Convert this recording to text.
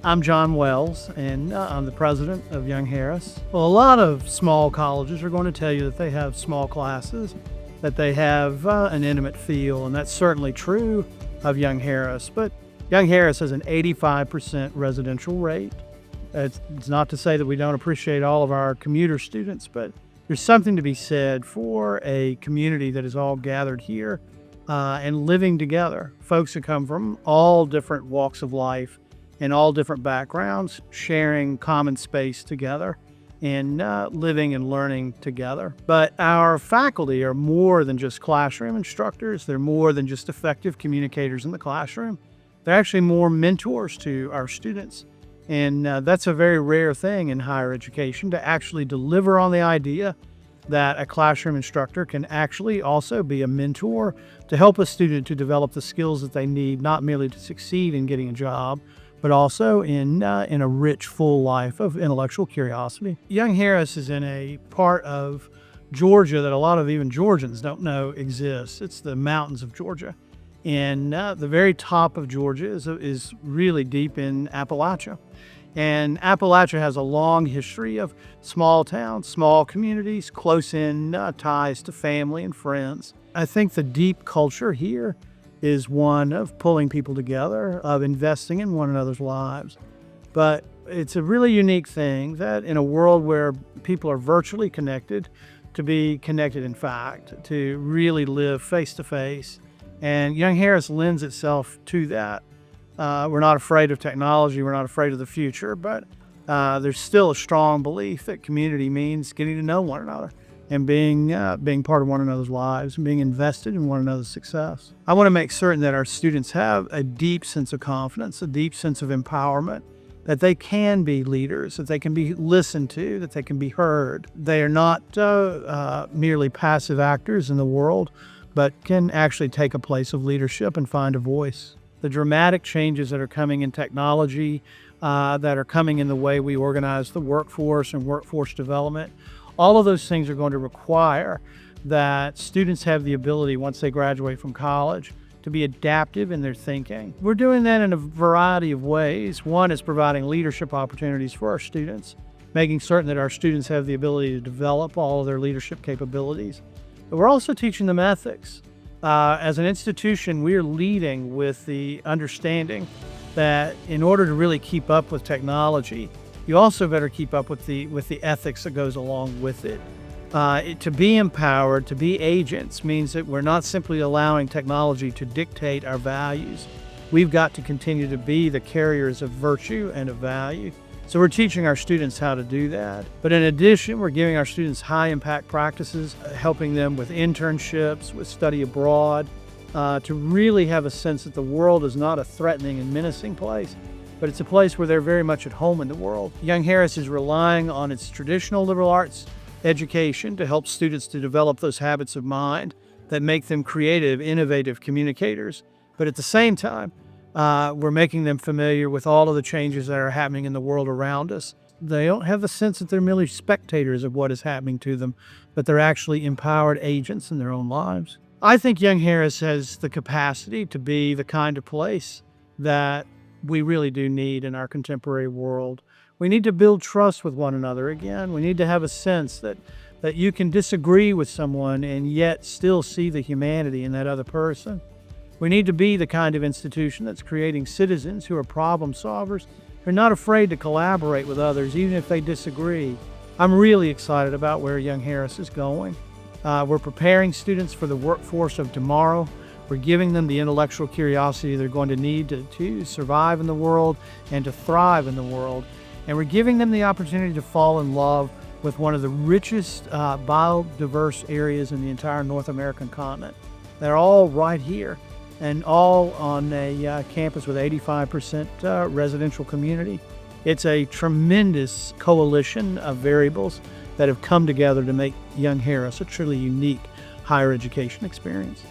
I'm John Wells, and I'm the president of Young Harris. Well, a lot of small colleges are going to tell you that they have small classes, that they have an intimate feel, and that's certainly true of Young Harris. But Young Harris has an 85% residential rate. It's not to say that we don't appreciate all of our commuter students, but there's something to be said for a community that is all gathered here and living together. Folks who come from all different walks of life and all different backgrounds, sharing common space together and living and learning together. But our faculty are more than just classroom instructors. They're more than just effective communicators in the classroom. They're actually more mentors to our students. And that's a very rare thing in higher education, to actually deliver on the idea that a classroom instructor can actually also be a mentor to help a student to develop the skills that they need, not merely to succeed in getting a job, but also in a rich, full life of intellectual curiosity. Young Harris is in a part of Georgia that a lot of even Georgians don't know exists. It's the mountains of Georgia. And the very top of Georgia is really deep in Appalachia. And Appalachia has a long history of small towns, small communities, close-in ties to family and friends. I think the deep culture here is one of pulling people together, of investing in one another's lives. But it's a really unique thing that in a world where people are virtually connected, to be connected in fact, to really live face-to-face. And Young Harris lends itself to that. We're not afraid of technology, we're not afraid of the future, but there's still a strong belief that community means getting to know one another and being part of one another's lives and being invested in one another's success. I want to make certain that our students have a deep sense of confidence, a deep sense of empowerment, that they can be leaders, that they can be listened to, that they can be heard. They are not merely passive actors in the world, but can actually take a place of leadership and find a voice. The dramatic changes that are coming in technology, that are coming in the way we organize the workforce and workforce development, all of those things are going to require that students have the ability, once they graduate from college, to be adaptive in their thinking. We're doing that in a variety of ways. One is providing leadership opportunities for our students, making certain that our students have the ability to develop all of their leadership capabilities. But we're also teaching them ethics. As an institution, we're leading with the understanding that in order to really keep up with technology, you also better keep up with the ethics that goes along with it. To be empowered, to be agents, means that we're not simply allowing technology to dictate our values. We've got to continue to be the carriers of virtue and of value. So we're teaching our students how to do that. But in addition, we're giving our students high impact practices, helping them with internships, with study abroad, to really have a sense that the world is not a threatening and menacing place, but it's a place where they're very much at home in the world. Young Harris is relying on its traditional liberal arts education to help students to develop those habits of mind that make them creative, innovative communicators. But at the same time, we're making them familiar with all of the changes that are happening in the world around us. They don't have the sense that they're merely spectators of what is happening to them, but they're actually empowered agents in their own lives. I think Young Harris has the capacity to be the kind of place that we really do need in our contemporary world. We need to build trust with one another again. We need to have a sense that you can disagree with someone and yet still see the humanity in that other person. We need to be the kind of institution that's creating citizens who are problem solvers, who are not afraid to collaborate with others, even if they disagree. I'm really excited about where Young Harris is going. We're preparing students for the workforce of tomorrow. We're giving them the intellectual curiosity they're going to need to survive in the world and to thrive in the world. And we're giving them the opportunity to fall in love with one of the richest biodiverse areas in the entire North American continent. They're all right here and all on a campus with 85% residential community. It's a tremendous coalition of variables that have come together to make Young Harris a truly unique higher education experience.